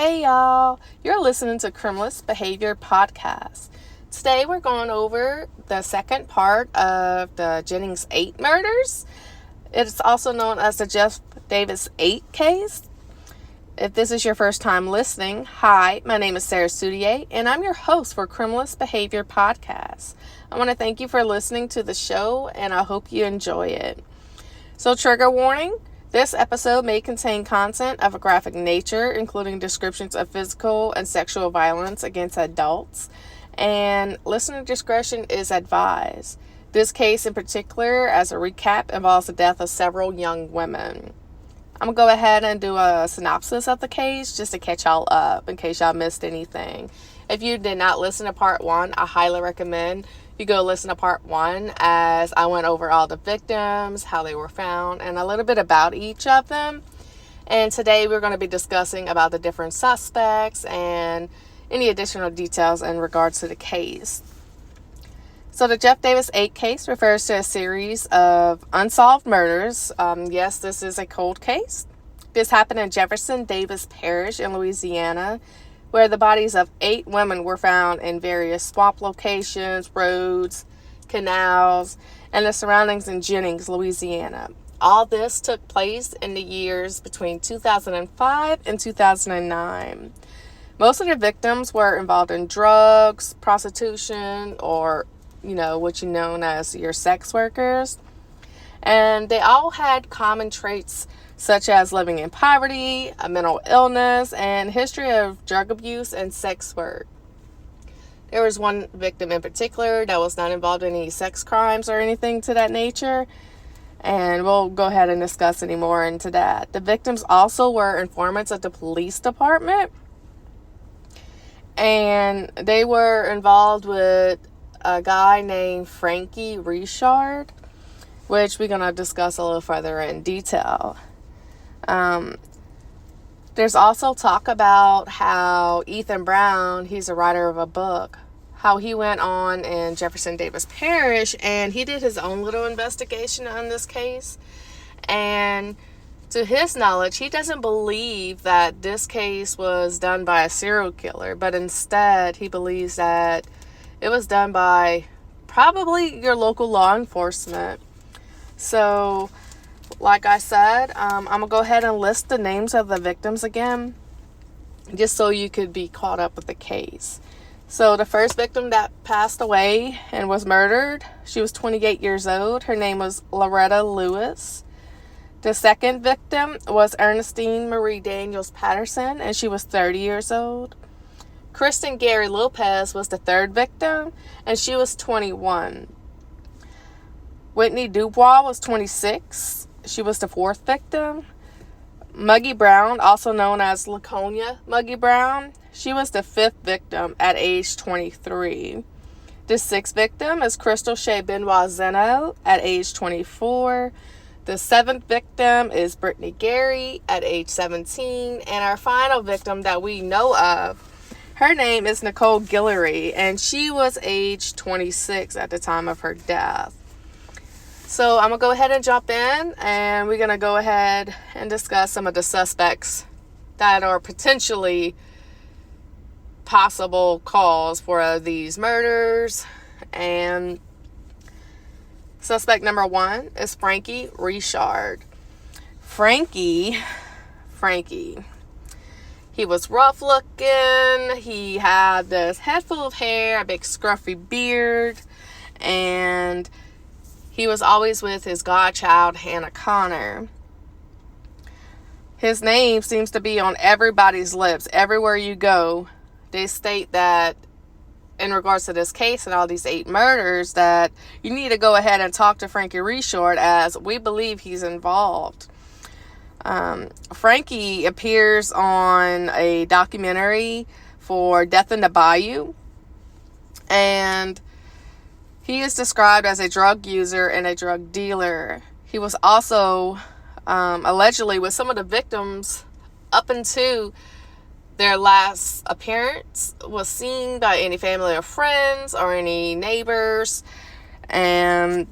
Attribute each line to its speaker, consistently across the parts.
Speaker 1: Hey y'all, you're listening to Criminalist Behavior Podcast. Today we're going over the second part of the Jennings 8 murders. It's also known as the Jeff Davis 8 case. If this is your first time listening, hi, my name is Sarah Soudier, and I'm your host for Criminalist Behavior Podcast. I want to thank you for listening to the show, and I hope you enjoy it. So, trigger warning. This episode may contain content of a graphic nature, including descriptions of physical and sexual violence against adults, and listener discretion is advised. This case in particular, as a recap, involves the death of several young women. I'm going to go ahead and do a synopsis of the case just to catch y'all up in case y'all missed anything. If you did not listen to part 1, I highly recommend you go listen to part 1 as I went over all the victims, how they were found, and a little bit about each of them. And today we're going to be discussing about the different suspects and any additional details in regards to the case. So the Jeff Davis 8 case refers to a series of unsolved murders. Yes, this is a cold case. This happened in Jefferson Davis Parish in Louisiana, where the bodies of 8 women were found in various swamp locations, roads, canals, and the surroundings in Jennings, Louisiana. All this took place in the years between 2005 and 2009. Most of the victims were involved in drugs, prostitution, or, what you know as your sex workers. And they all had common traits such as living in poverty, a mental illness, and history of drug abuse and sex work. There was one victim in particular that was not involved in any sex crimes or anything to that nature, and we'll go ahead and discuss any more into that. The victims also were informants of the police department, and they were involved with a guy named Frankie Richard, which we're going to discuss a little further in detail. There's also talk about how Ethan Brown, he's a writer of a book, how he went on in Jefferson Davis Parish and he did his own little investigation on this case. And to his knowledge, he doesn't believe that this case was done by a serial killer, but instead he believes that it was done by probably your local law enforcement. So, like I said, I'm going to go ahead and list the names of the victims again, just so you could be caught up with the case. So the first victim that passed away and was murdered, she was 28 years old. Her name was Loretta Lewis. The second victim was Ernestine Marie Daniels Patterson, and she was 30 years old. Kristen Gary Lopez was the third victim, and she was 21. Whitney Dubois was 26. She was the fourth victim. Muggy Brown, also known as Laconia Muggy Brown, she was the fifth victim at age 23. The sixth victim is Crystal Shea Benoit Zeno at age 24. The seventh victim is Brittany Gary at age 17. And our final victim that we know of, her name is Nicole Guillory, and she was age 26 at the time of her death. So I'm going to go ahead and jump in, and we're going to go ahead and discuss some of the suspects that are potentially possible cause for these murders. And suspect number 1 is Frankie Richard. Frankie, he was rough looking. He had this head full of hair, a big scruffy beard, and he was always with his godchild, Hannah Connor. His name seems to be on everybody's lips. Everywhere you go, they state that in regards to this case and all these 8 murders, that you need to go ahead and talk to Frankie Richard, as we believe he's involved. Frankie appears on a documentary for Death in the Bayou, and he is described as a drug user and a drug dealer. He was also allegedly with some of the victims up until their last appearance was seen by any family or friends or any neighbors. And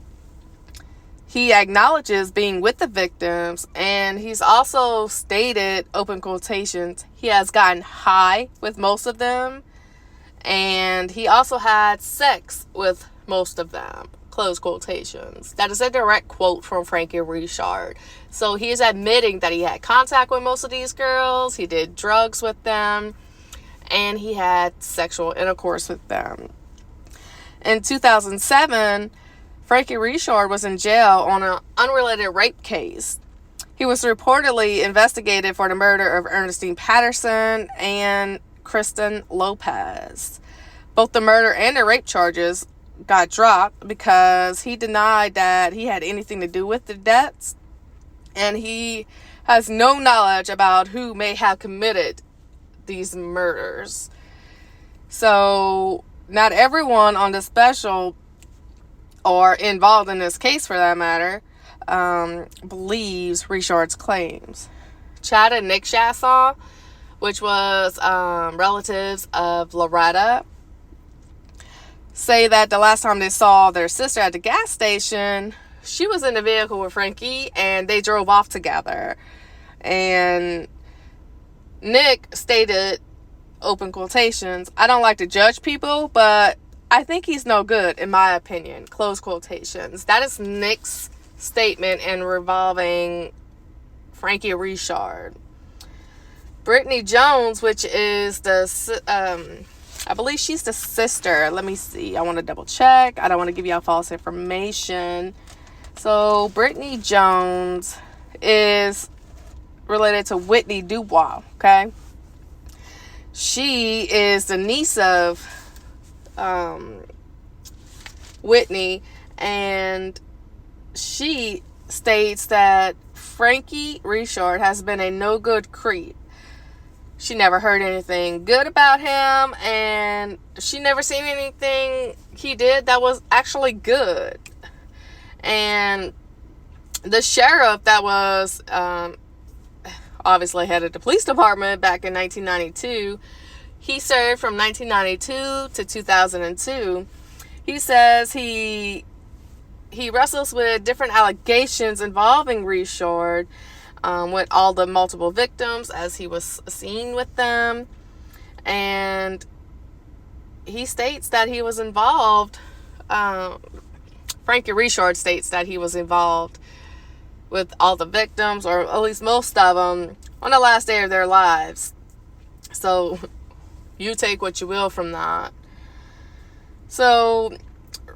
Speaker 1: He acknowledges being with the victims, and he's also stated, open quotations, he has gotten high with most of them, and he also had sex with most of them, close quotations. That is a direct quote from Frankie Richard. So he is admitting that he had contact with most of these girls, he did drugs with them, and he had sexual intercourse with them. In 2007, Frankie Richard was in jail on an unrelated rape case. He was reportedly investigated for the murder of Ernestine Patterson and Kristen Lopez. Both the murder and the rape charges got dropped because he denied that he had anything to do with the deaths, and he has no knowledge about who may have committed these murders. So, not everyone on the special or involved in this case, for that matter, believes Richard's claims. Chad and Nick Chasson, which was relatives of Loretta, say that the last time they saw their sister at the gas station, she was in the vehicle with Frankie, and they drove off together. And Nick stated, open quotations, I don't like to judge people, but I think he's no good, in my opinion, close quotations. That is Nick's statement in revolving Frankie Richard. Brittany Jones, which is I believe she's the sister. Let me see. I want to double check. I don't want to give y'all false information. So Brittany Jones is related to Whitney Dubois, okay? She is the niece of Whitney, and she states that Frankie Richard has been a no good creep. She never heard anything good about him, and she never seen anything he did that was actually good. And the sheriff that was obviously head of the police department back in 1992, he served from 1992 to 2002. He says he wrestles with different allegations involving Richard, with all the multiple victims as he was seen with them. And he states that he was involved, Frankie Richard states that he was involved with all the victims, or at least most of them, on the last day of their lives. So you take what you will from that. So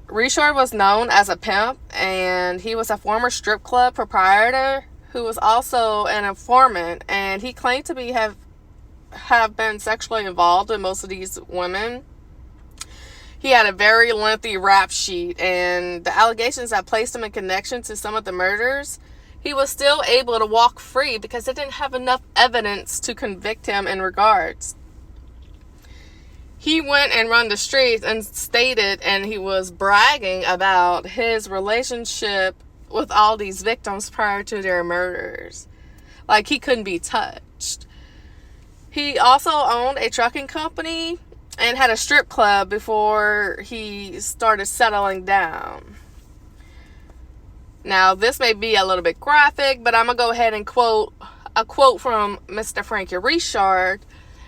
Speaker 1: Richard was known as a pimp, and he was a former strip club proprietor who was also an informant, and he claimed to have been sexually involved with most of these women. He had a very lengthy rap sheet, and the allegations that placed him in connection to some of the murders, he was still able to walk free because they didn't have enough evidence to convict him in regards. He went and run the streets and stated, and he was bragging about his relationship with all these victims prior to their murders. Like, he couldn't be touched. He also owned a trucking company and had a strip club before he started settling down. Now, this may be a little bit graphic, but I'm going to go ahead and quote a quote from Mr. Frankie Richard,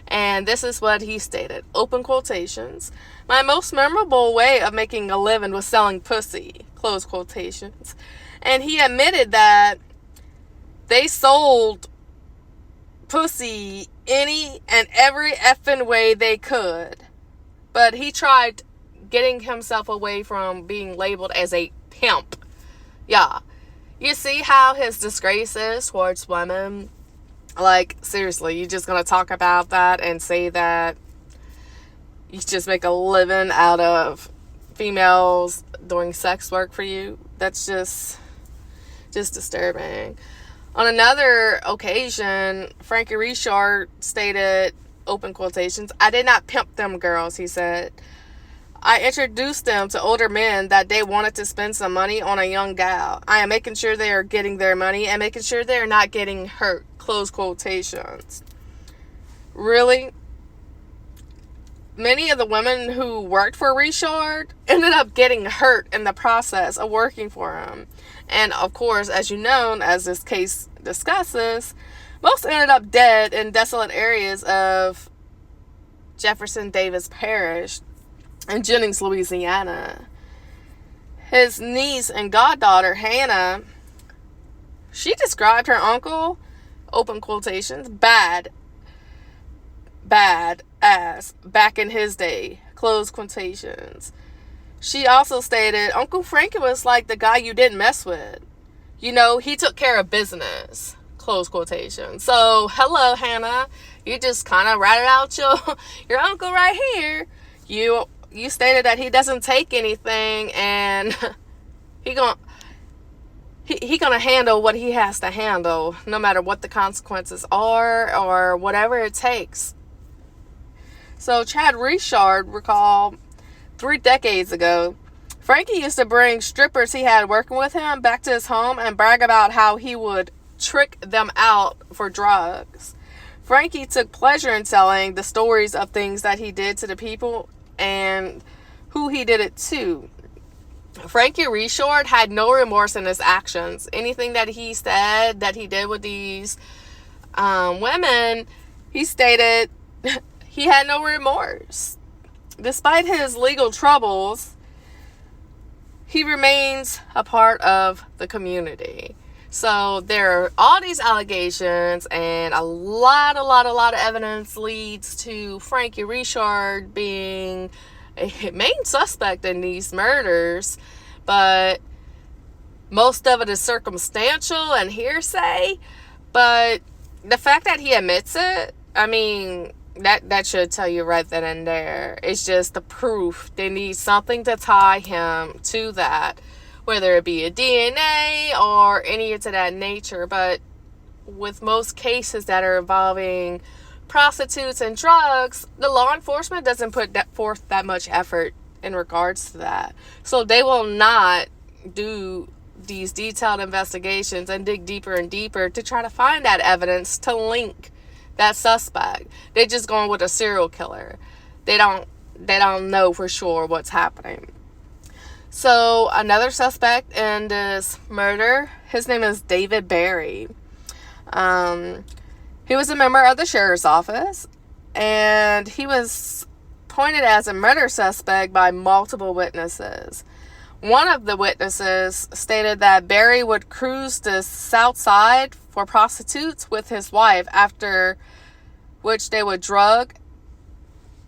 Speaker 1: and this is what he stated, open quotations, "My most memorable way of making a living was selling pussy," close quotations. And he admitted that they sold pussy any and every effing way they could. But he tried getting himself away from being labeled as a pimp. Yeah. You see how his disgrace is towards women? Like, seriously, you just gonna talk about that and say that you just make a living out of females doing sex work for you? That's just disturbing. On another occasion, Frankie Richard stated, open quotations, "I did not pimp them girls," he said. "I introduced them to older men that they wanted to spend some money on a young gal. I am making sure they are getting their money and making sure they are not getting hurt," close quotations. Really? Many of the women who worked for Richard ended up getting hurt in the process of working for him. And of course, as you know, as this case discusses, most ended up dead in desolate areas of Jefferson Davis Parish in Jennings, Louisiana. His niece and goddaughter, Hannah, she described her uncle, open quotations, bad ass back in his day, close quotations. She also stated, Uncle Frankie was like the guy you didn't mess with. You know, he took care of business, close quotation. So, hello, Hannah. You just kind of ratted out your uncle right here. You stated that he doesn't take anything, and he gonna handle what he has to handle, no matter what the consequences are or whatever it takes. So Chad Richard recalled 3 decades ago, Frankie used to bring strippers he had working with him back to his home and brag about how he would trick them out for drugs. Frankie took pleasure in telling the stories of things that he did to the people and who he did it to. Frankie Richard had no remorse in his actions. Anything that he said that he did with these women, he stated he had no remorse. Despite his legal troubles, he remains a part of the community. So there are all these allegations, and a lot of evidence leads to Frankie Richard being a main suspect in these murders, but most of it is circumstantial and hearsay. But the fact that he admits it, I mean, that should tell you right then and there. It's just the proof. They need something to tie him to that, whether it be a DNA or any of that nature. But with most cases that are involving prostitutes and drugs, the law enforcement doesn't put forth that much effort in regards to that. So they will not do these detailed investigations and dig deeper and deeper to try to find that evidence to link that suspect. They're just going with a serial killer. They don't know for sure what's happening. So another suspect in this murder, his name is David Berry. He was a member of the sheriff's office, and he was pointed as a murder suspect by multiple witnesses. One of the witnesses stated that Berry would cruise the south side for prostitutes with his wife, after which they would drug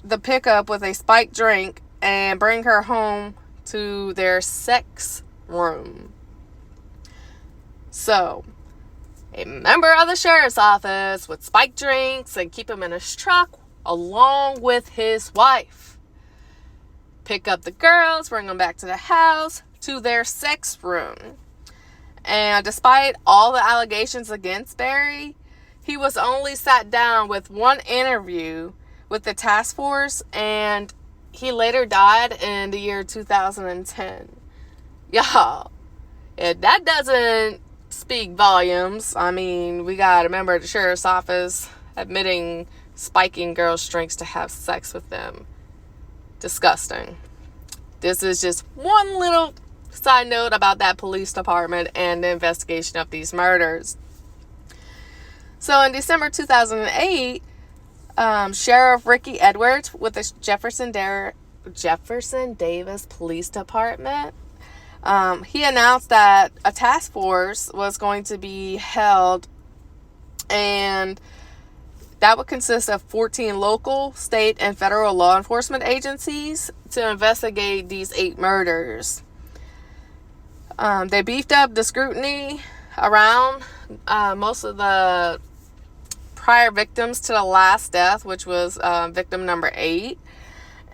Speaker 1: the pickup with a spiked drink and bring her home to their sex room. So, a member of the sheriff's office with spiked drinks and keep him in his truck along with his wife. Pick up the girls, bring them back to the house, to their sex room. And despite all the allegations against Berry, he was only sat down with one interview with the task force, and he later died in the year 2010. Y'all, if that doesn't speak volumes, I mean, we gotta remember the sheriff's office admitting spiking girls' drinks to have sex with them. Disgusting. This is just one little side note about that police department and the investigation of these murders. So in December 2008, Sheriff Ricky Edwards with the Jefferson Davis Police Department, he announced that a task force was going to be held, and that would consist of 14 local, state, and federal law enforcement agencies to investigate these 8 murders. They beefed up the scrutiny around most of the prior victims to the last death, which was victim number 8.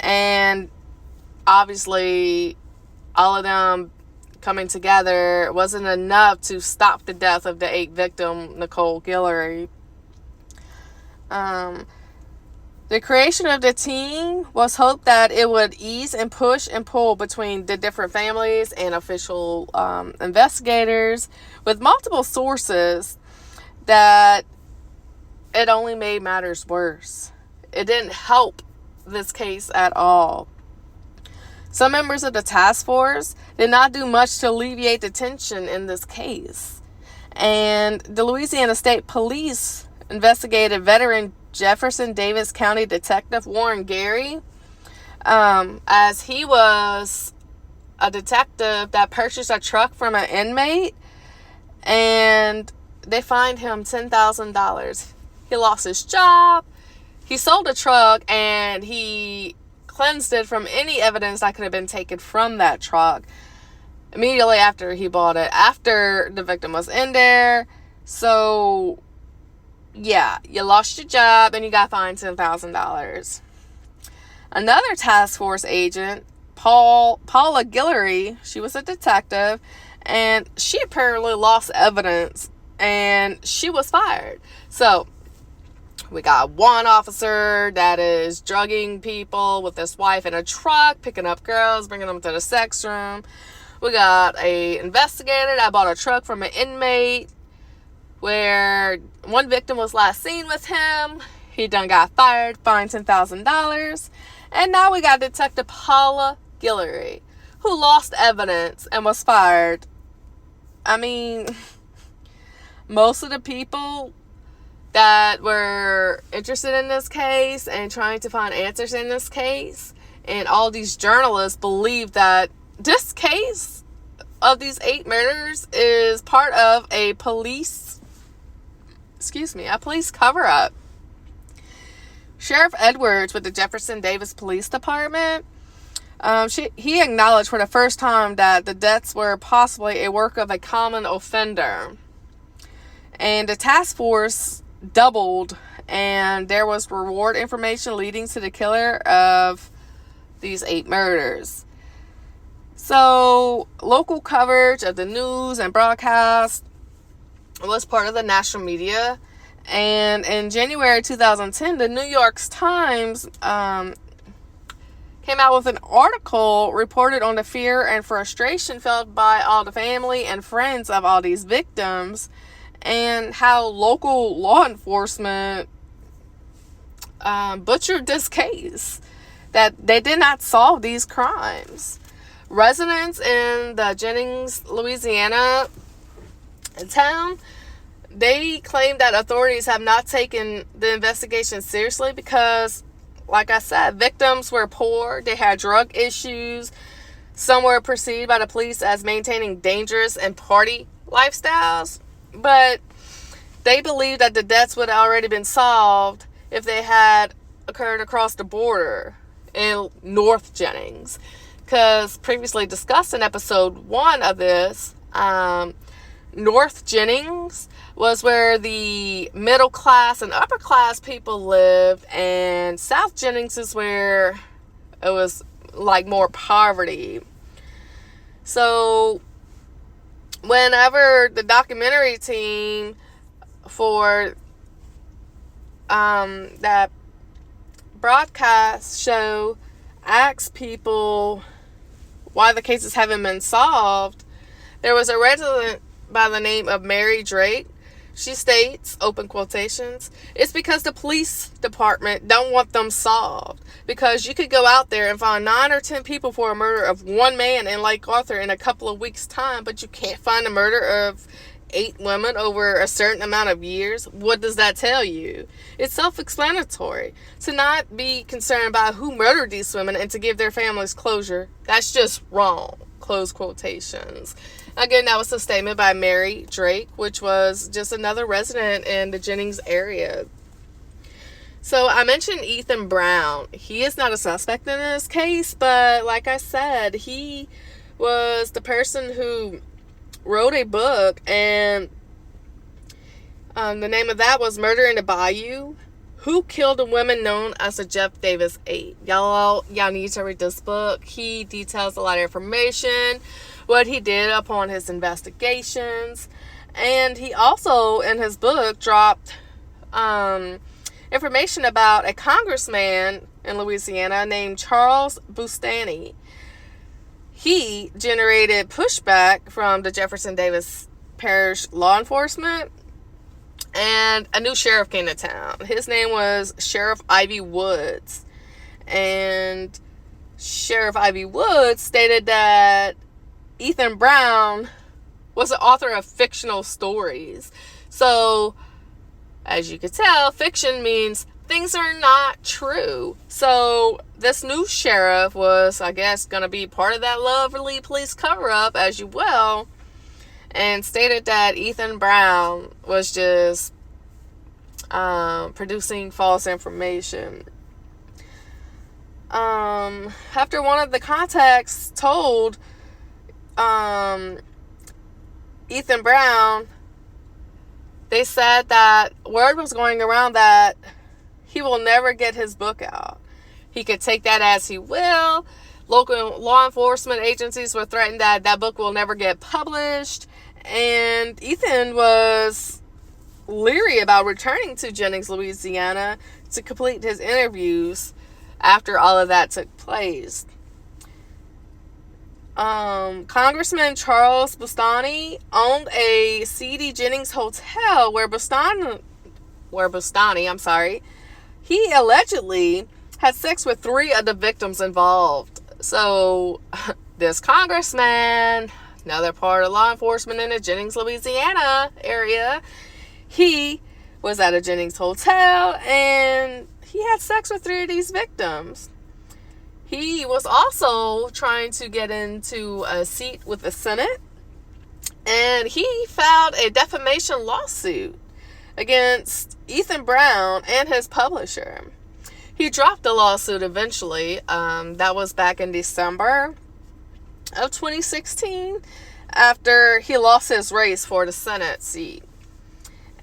Speaker 1: And obviously, all of them coming together wasn't enough to stop the death of the 8th victim, Nicole Guillory. The creation of the team was hoped that it would ease and push and pull between the different families and official investigators with multiple sources, that it only made matters worse. It didn't help this case at all. Some members of the task force did not do much to alleviate the tension in this case. And the Louisiana State Police investigated veteran Jefferson Davis County Detective Warren Gary, as he was a detective that purchased a truck from an inmate, and they fined him $10,000. He lost his job. He sold the truck, and he cleansed it from any evidence that could have been taken from that truck immediately after he bought it, after the victim was in there. So, yeah, you lost your job and you got fined $10,000. Another task force agent, Paula Guillory, she was a detective, and she apparently lost evidence, and she was fired. So, we got one officer that is drugging people with his wife in a truck, picking up girls, bringing them to the sex room. We got a investigator that bought a truck from an inmate where one victim was last seen with him. He done got fired, fined $10,000. And now we got Detective Paula Guillory, who lost evidence and was fired. I mean, most of the people that were interested in this case and trying to find answers in this case, and all these journalists believe that this case of these 8 murders is part of a police cover-up. Sheriff Edwards with the Jefferson Davis Police Department, he acknowledged for the first time that the deaths were possibly a work of a common offender. And the task force doubled, and there was reward information leading to the killer of these 8 murders. So, local coverage of the news and broadcast was part of the national media. And in January 2010, the New York Times came out with an article reported on the fear and frustration felt by all the family and friends of all these victims, and how local law enforcement butchered this case, that they did not solve these crimes. Residents in the Jennings, Louisiana town, they claim that authorities have not taken the investigation seriously because, like I said, victims were poor, they had drug issues, some were perceived by the police as maintaining dangerous and party lifestyles, but they believe that the deaths would have already been solved if they had occurred across the border in North Jennings. Because previously discussed in episode 1 of this, North Jennings was where the middle class and upper class people lived, and South Jennings is where it was like more poverty. So whenever the documentary team for that broadcast show asked people why the cases haven't been solved, there was a resident by the name of Mary Drake. She states, open quotations, "It's because the police department don't want them solved. Because you could go out there and find 9 or 10 people for a murder of one man in Lake Arthur in a couple of weeks' time, but you can't find a murder of 8 women over a certain amount of years. What does that tell you? It's self-explanatory. To not be concerned about who murdered these women and to give their families closure, that's just wrong." Close quotations. Again, that was a statement by Mary Drake, which was just another resident in the Jennings area. So I mentioned Ethan Brown. He is not a suspect in this case, but like I said, he was the person who wrote a book, and the name of that was Murder in the Bayou: Who Killed the Women Known as the Jeff Davis 8. Y'all need to read this book. He details a lot of information, what he did upon his investigations, and he also in his book dropped information about a congressman in Louisiana named Charles Bustani. He generated pushback from the Jefferson Davis Parish law enforcement, and a new sheriff came to town. His name was Sheriff Ivy Woods, and Sheriff Ivy Woods stated that Ethan Brown was the author of fictional stories. So, as you can tell, fiction means things are not true. So, this new sheriff was, I guess, going to be part of that lovely police cover-up, as you will, and stated that Ethan Brown was just producing false information. After one of the contacts told Ethan Brown, they said that word was going around that he will never get his book out. He could take that as he will. Local law enforcement agencies were threatened that that book will never get published. And Ethan was leery about returning to Jennings, Louisiana to complete his interviews after all of that took place. Congressman Charles Bustani owned a seedy Jennings hotel where Bustani, he allegedly had sex with 3 of the victims involved. So, this congressman, another part of law enforcement in the Jennings, Louisiana area, he was at a Jennings hotel and he had sex with 3 of these victims. He was also trying to get into a seat with the Senate, and he filed a defamation lawsuit against Ethan Brown and his publisher. He dropped the lawsuit eventually. That was back in December of 2016 after he lost his race for the Senate seat.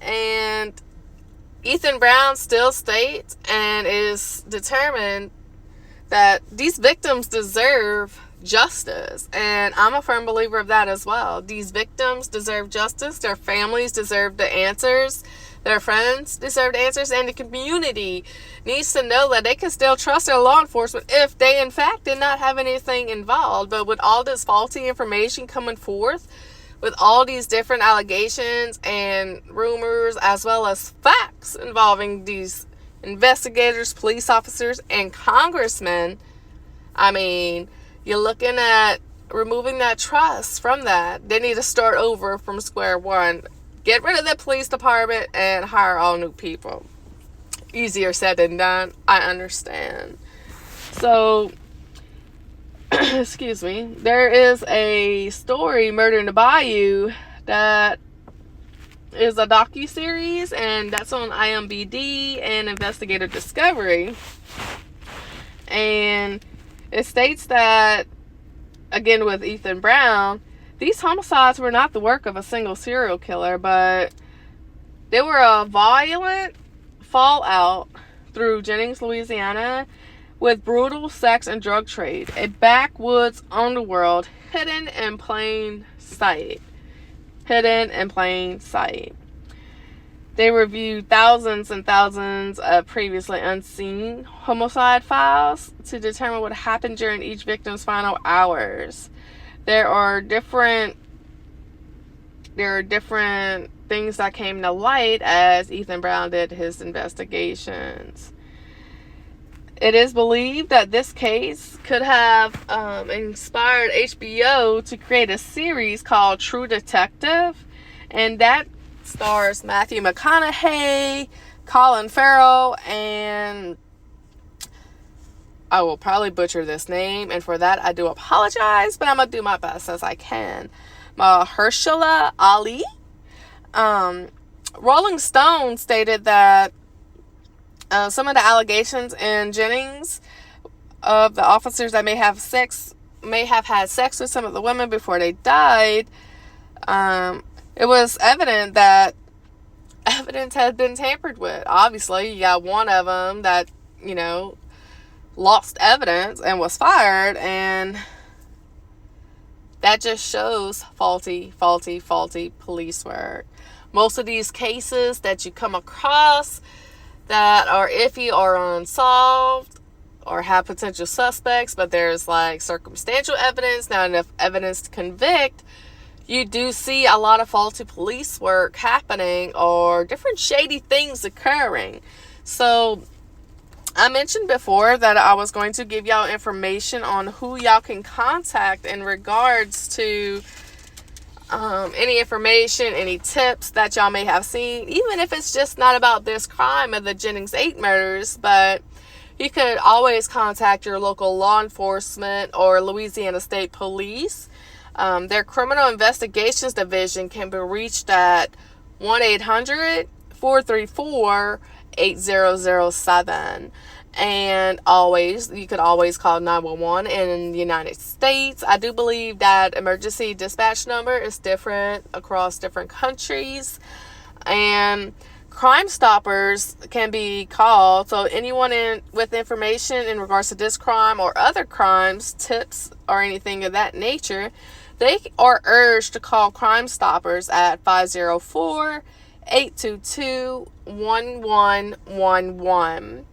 Speaker 1: And Ethan Brown still states and is determined that these victims deserve justice. And I'm a firm believer of that as well. These victims deserve justice. Their families deserve the answers. Their friends deserve the answers. And the community needs to know that they can still trust their law enforcement if they, in fact, did not have anything involved. But with all this faulty information coming forth, with all these different allegations and rumors, as well as facts involving these investigators, police officers, and congressmen, I mean, you're looking at removing that trust from that. They need to start over from square one. Get rid of the police department and hire all new people. Easier said than done. I understand. So, excuse me. There is a story, Murder in the Bayou, that is a docuseries, and that's on IMDb and Investigator Discovery. And it states that, again with Ethan Brown, these homicides were not the work of a single serial killer, but they were a violent fallout through Jennings, Louisiana, with brutal sex and drug trade, a backwoods underworld hidden in plain sight. They reviewed thousands and thousands of previously unseen homicide files to determine what happened during each victim's final hours. There are different things that came to light as Ethan Brown did his investigations. It is believed that this case could have inspired HBO to create a series called True Detective, and that stars Matthew McConaughey, Colin Farrell, and I will probably butcher this name, and for that I do apologize, but I'm going to do my best as I can. Mahershala Ali. Rolling Stone stated that some of the allegations in Jennings of the officers that may have had sex with some of the women before they died, it was evident that evidence had been tampered with. Obviously, you got one of them that, lost evidence and was fired, and that just shows faulty police work. Most of these cases that you come across that are iffy or unsolved or have potential suspects, but there's circumstantial evidence, not enough evidence to convict, you do see a lot of faulty police work happening or different shady things occurring. So I mentioned before that I was going to give y'all information on who y'all can contact in regards to any information, any tips that y'all may have seen, even if it's just not about this crime of the Jennings 8 murders, but you could always contact your local law enforcement or Louisiana State Police. Their Criminal Investigations Division can be reached at 1-800-434-8007. And you could always call 911 in the United States. I do believe that emergency dispatch number is different across different countries. And Crime Stoppers can be called. So anyone with information in regards to this crime or other crimes, tips, or anything of that nature, they are urged to call Crime Stoppers at 504-822-1111.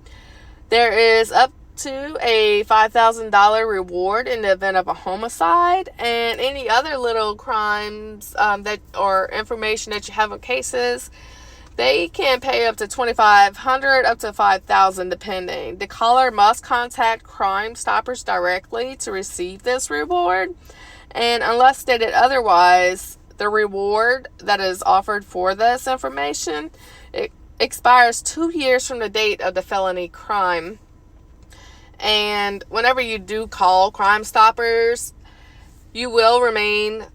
Speaker 1: There is up to a $5,000 reward in the event of a homicide, and any other little crimes or information that you have on cases, they can pay up to $2,500 up to $5,000 depending. The caller must contact Crime Stoppers directly to receive this reward, and unless stated otherwise, the reward that is offered for this information expires 2 years from the date of the felony crime. And whenever you do call Crime Stoppers, you will remain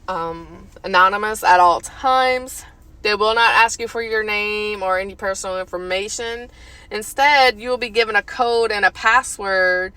Speaker 1: anonymous at all times. They will not ask you for your name or any personal information. Instead, you will be given a code and a password,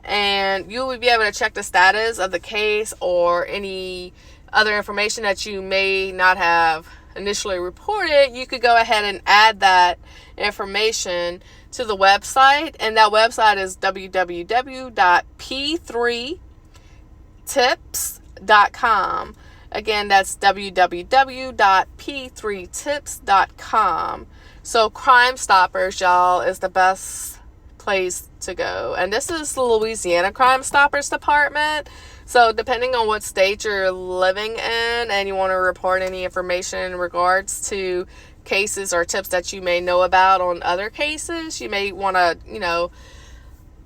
Speaker 1: and you will be able to check the status of the case or any other information that you may not have initially reported. You could go ahead and add that information to the website, and that website is www.p3tips.com. Again, that's www.p3tips.com. So Crime Stoppers, y'all, is the best place to go. And this is the Louisiana Crime Stoppers Department. So depending on what state you're living in and you want to report any information in regards to cases or tips that you may know about on other cases, you may want to,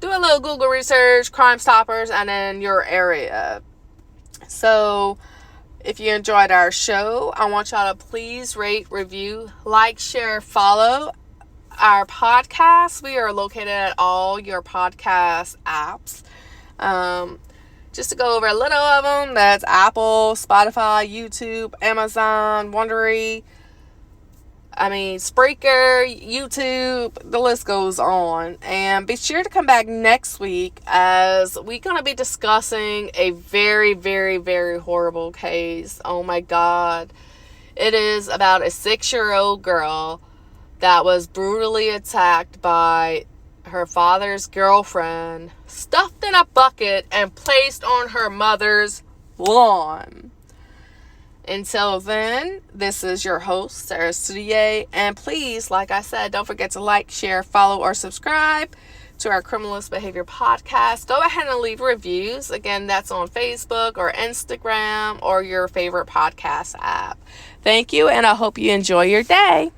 Speaker 1: do a little Google research, Crime Stoppers, and in your area. So if you enjoyed our show, I want y'all to please rate, review, like, share, follow our podcast. We are located at all your podcast apps. Just to go over a little of them, that's Apple, Spotify, YouTube, Amazon, Wondery, Spreaker, YouTube, the list goes on. And be sure to come back next week as we're going to be discussing a very, very, very horrible case. Oh my God. It is about a 6-year-old girl that was brutally attacked by her father's girlfriend, stuffed in a bucket and placed on her mother's lawn. Until then, this is your host, Sarah Studier, and please, like I said, don't forget to like, share, follow, or subscribe to our Criminalist Behavior podcast. Go ahead and leave reviews. Again, that's on Facebook or Instagram or your favorite podcast app. Thank you, and I hope you enjoy your day.